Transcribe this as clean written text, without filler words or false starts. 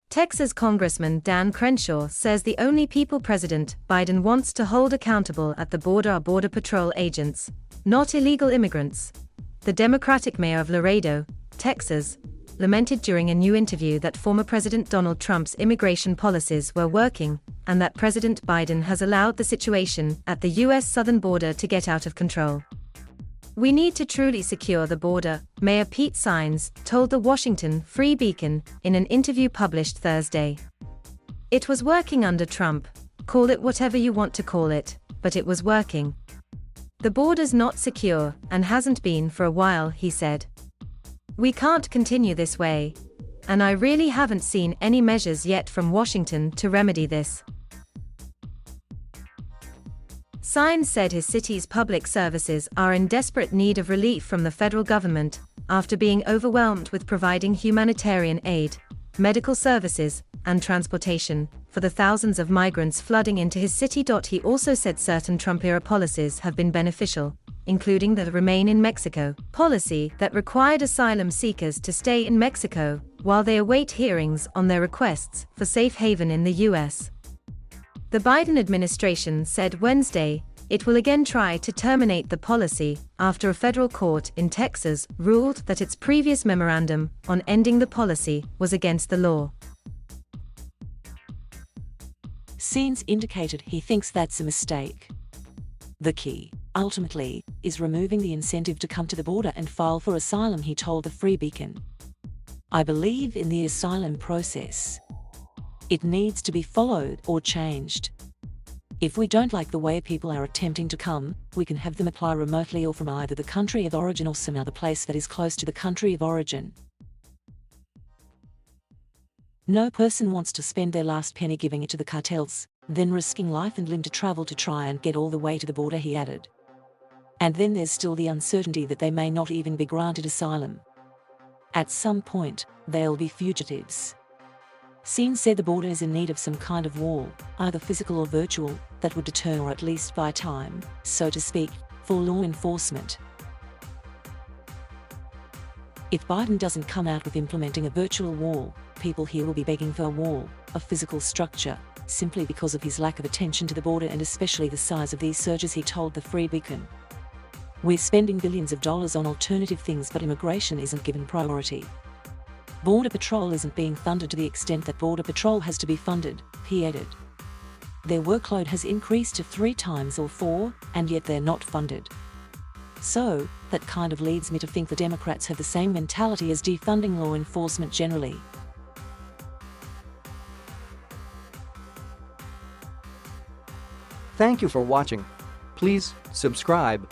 Texas Congressman Dan Crenshaw says the only people President Biden wants to hold accountable at the border are Border Patrol agents, not illegal immigrants. The Democratic mayor of Laredo, Texas, lamented during a new interview that former President Donald Trump's immigration policies were working, and that President Biden has allowed the situation at the U.S. southern border to get out of control. "We need to truly secure the border," Mayor Pete Sines told the Washington Free Beacon in an interview published Thursday. "It was working under Trump, call it whatever you want to call it, but it was working. The border's not secure, and hasn't been for a while," he said. "We can't continue this way, and I really haven't seen any measures yet from Washington to remedy this." Sines said his city's public services are in desperate need of relief from the federal government, after being overwhelmed with providing humanitarian aid, medical services, and transportation for the thousands of migrants flooding into his city. He also said certain Trump-era policies have been beneficial, including the Remain in Mexico policy that required asylum seekers to stay in Mexico while they await hearings on their requests for safe haven in the U.S. The Biden administration said Wednesday it will again try to terminate the policy after a federal court in Texas ruled that its previous memorandum on ending the policy was against the law. Sines indicated he thinks that's a mistake. "The key, ultimately, is removing the incentive to come to the border and file for asylum," he told the Free Beacon. "I believe in the asylum process. It needs to be followed or changed. If we don't like the way people are attempting to come, we can have them apply remotely or from either the country of origin or some other place that is close to the country of origin. No person wants to spend their last penny giving it to the cartels, then risking life and limb to travel to try and get all the way to the border," he added. "And then there's still the uncertainty that they may not even be granted asylum. At some point, they'll be fugitives." Sines said the border is in need of some kind of wall, either physical or virtual, that would deter or at least buy time, so to speak, for law enforcement. If Biden doesn't come out with implementing a virtual wall, people here will be begging for a wall, a physical structure, simply because of his lack of attention to the border and especially the size of these surges, he told the Free Beacon. "We're spending billions of dollars on alternative things, but immigration isn't given priority. Border Patrol isn't being funded to the extent that Border Patrol has to be funded," he added. "Their workload has increased to 3 times or 4, and yet they're not funded. So, that kind of leads me to think the Democrats have the same mentality as defunding law enforcement generally." Thank you for watching. Please subscribe